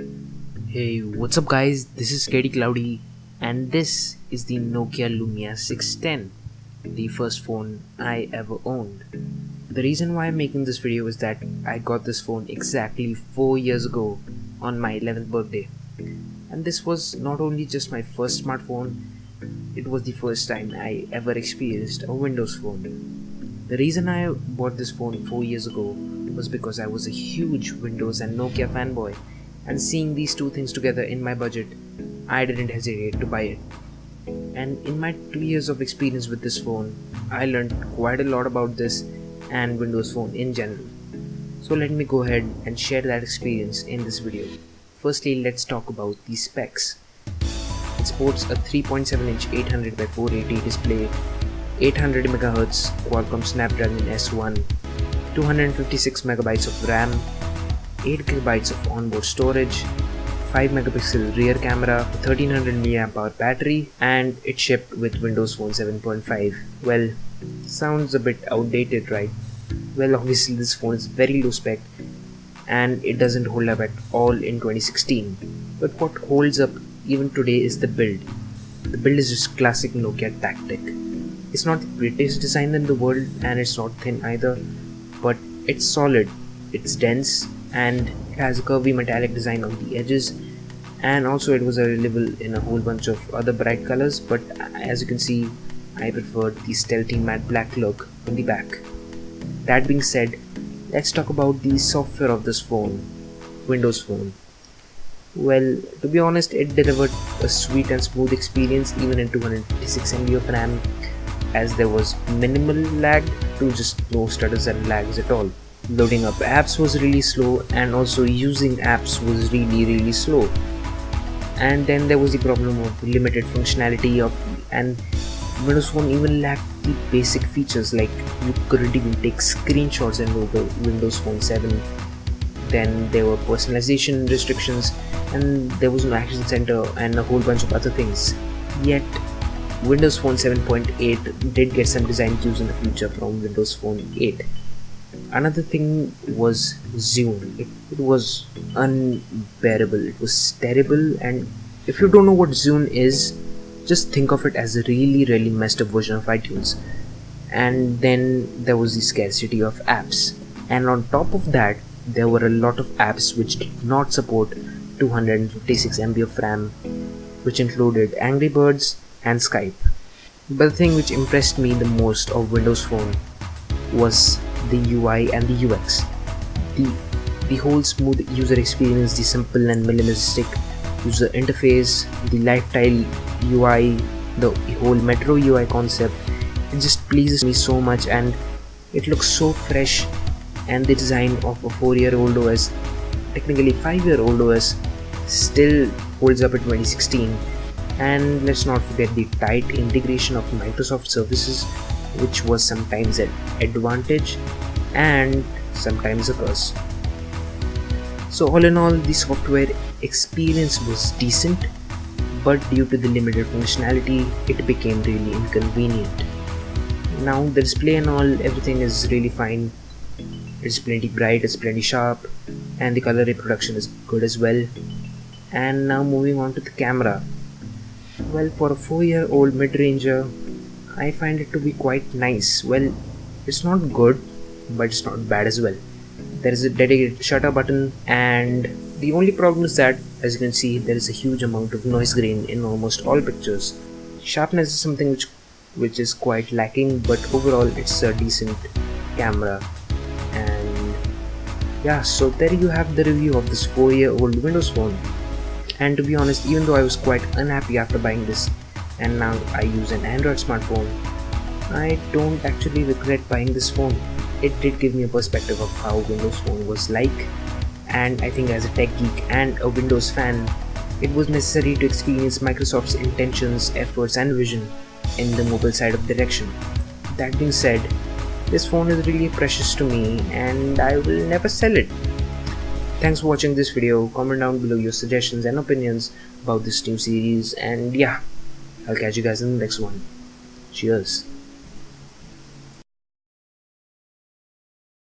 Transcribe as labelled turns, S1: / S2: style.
S1: Hey, what's up guys? This is Katie Cloudy and this is the Nokia Lumia 610, the first phone I ever owned. The reason why I'm making this video is that I got this phone exactly 4 years ago on my 11th birthday. And this was not only just my first smartphone, it was the first time I ever experienced a Windows phone. The reason I bought this phone 4 years ago was because I was a huge Windows and Nokia fanboy, and seeing these two things together in my budget, I didn't hesitate to buy it. And in my 2 years of experience with this phone, I learned quite a lot about this and Windows Phone in general. So let me go ahead and share that experience in this video. Firstly, let's talk about the specs. It sports a 3.7-inch 800 by 480 display, 800 MHz Qualcomm Snapdragon S1, 256 MB of RAM, 8 GB of onboard storage, 5 megapixel rear camera, 1300 mAh battery, and it shipped with Windows Phone 7.5. Well, sounds a bit outdated, right? Well, obviously this phone is very low spec and it doesn't hold up at all in 2016. But what holds up even today is the build. The build is just classic Nokia tactic. It's not the prettiest design in the world and it's not thin either, but it's solid, it's dense, and it has a curvy metallic design on the edges, and also it was available in a whole bunch of other bright colors, but as you can see, I preferred the stealthy matte black look on the back. That being said, let's talk about the software of this phone, Windows Phone. Well, to be honest, it delivered a sweet and smooth experience even in 256 MB of RAM, as there was minimal lag to just no stutters and lags at all. Loading up apps was really slow, and also using apps was really slow. And then there was the problem of limited functionality and Windows Phone even lacked the basic features, like you couldn't even take screenshots in Windows Phone 7. Then there were personalization restrictions, and there was no action center and a whole bunch of other things. Yet Windows Phone 7.8 did get some design cues in the future from Windows Phone 8. Another thing was Zune. It was unbearable, it was terrible, and if you don't know what Zune is, just think of it as a really messed up version of iTunes. And then there was the scarcity of apps, and on top of that there were a lot of apps which did not support 256 MB of RAM, which included Angry Birds and Skype. But the thing which impressed me the most of Windows Phone was the UI and the UX. The whole smooth user experience, the simple and minimalistic user interface, the lifestyle UI, the whole Metro UI concept, it just pleases me so much, and it looks so fresh, and the design of a 4-year-old OS, technically 5-year-old OS, still holds up in 2016. And let's not forget the tight integration of Microsoft services, which was sometimes an advantage and sometimes a curse. So all in all, the software experience was decent, but due to the limited functionality, it became really inconvenient. Now the display and all, everything is really fine. It's plenty bright, it's plenty sharp, and the color reproduction is good as well. And now moving on to the camera. Well, for a 4-year-old mid-ranger, I find it to be quite nice. Well, it's not good, but it's not bad as well. There is a dedicated shutter button, and the only problem is that, as you can see, there is a huge amount of noise grain in almost all pictures. Sharpness is something which is quite lacking, but overall it's a decent camera. And yeah, so there you have the review of this 4-year-old Windows Phone. And to be honest, even though I was quite unhappy after buying this, and now I use an Android smartphone, I don't actually regret buying this phone. It did give me a perspective of how Windows Phone was like, and I think as a tech geek and a Windows fan, it was necessary to experience Microsoft's intentions, efforts and vision in the mobile side of the direction. That being said, this phone is really precious to me and I will never sell it. Thanks for watching this video. Comment down below your suggestions and opinions about this new series, and yeah, I'll catch you guys in the next one. Cheers.